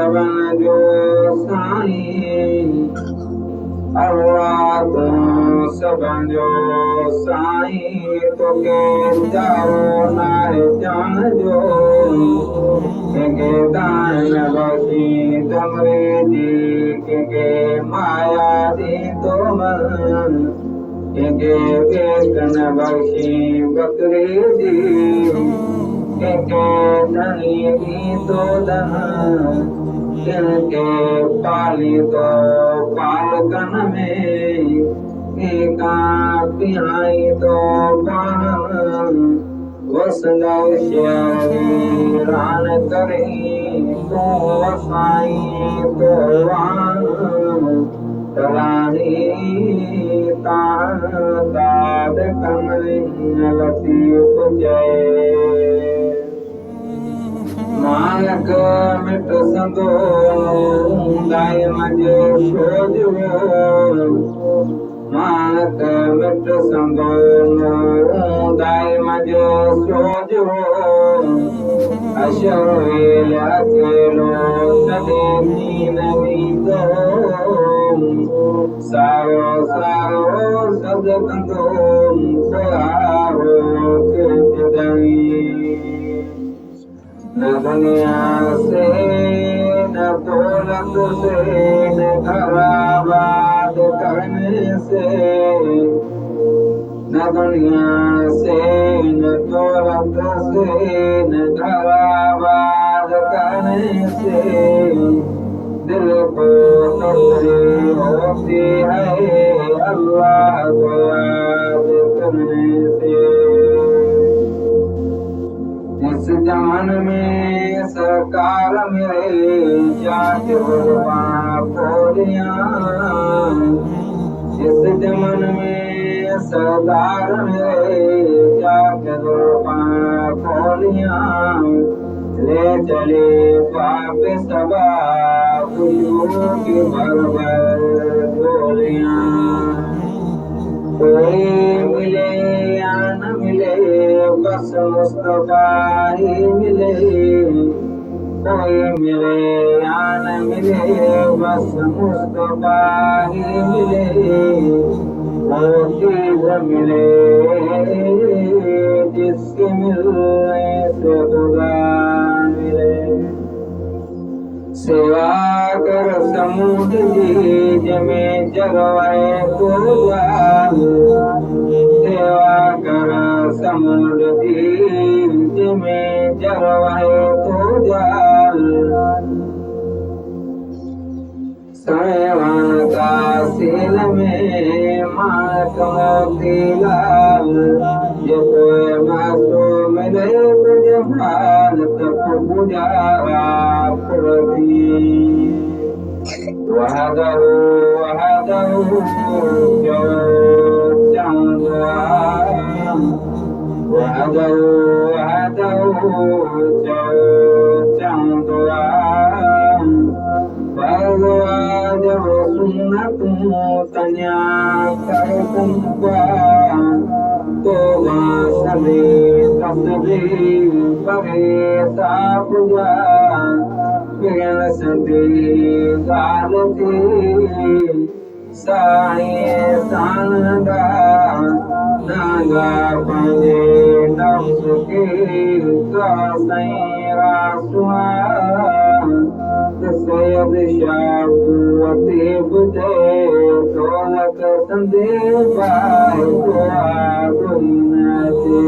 सवन जो साईं अल्लाह तो सवन जो साईं तोखे चारो नाहे जान जो कंहिंखे दान बख़्शी तमरे जी कंहिंखे माया दी तो मन कंहिंखे बेकन बख़्शी बकरी जी कंहिंखे धनी दी तो धन कंहिंखे पाली तो पालकन में कंहिंखां पियाई तो पान वसंदव शरीरान करे तो साईं तो वान तलाही तान दाद कमरे लतीफ़ जय मालक मिट संदो दाई मजो सोजो मालक मिट संदो दाई मजो सोजो अशोल अकेलो तदे नीन वीदो सारो सारो सद कंदो सारो के न दुनिया से न दौलत से न खराबाद करने से न दुनिया से न दौलत से न खराबाद करने से दिल को तसली होती है अल्लाह को याद करने से इस जमान में सरकार मेरे जात खोलिया इस जमान में सरदार मेरे जात खोलिया ले चले पाप सबा खुशियों की बरबर डोलिया कोई मिले या न मिले बस मुस्तफा ही मिले कोई मिले या न मिले बस मुस्तफा ही मिले वो चीज मिले जिसके मिलने से खुदा मिले सेवा कर समुद्र जी जमे जगवाए को जाल सेवा कर समुद्र जी जमे जगवाए को जाल सैवान का सील में मानक मोती लाल ये कोई मासूम मिले तुझे हाल तक गुजारा पुरदी वहदहू वहदहू जो चांदवा वहदहू वहदहू जो चांदवा भगवा जब सुन्नत तन्या कर कुंबा तो सभी तस्बी पगे सापुजा पिगन सदी गालती साईं सानगा नागा पंजे नफ्स की का साईं रासुआ सैयद शाह कुवती बुझे दौलत संदे बाई दुआ गुनाते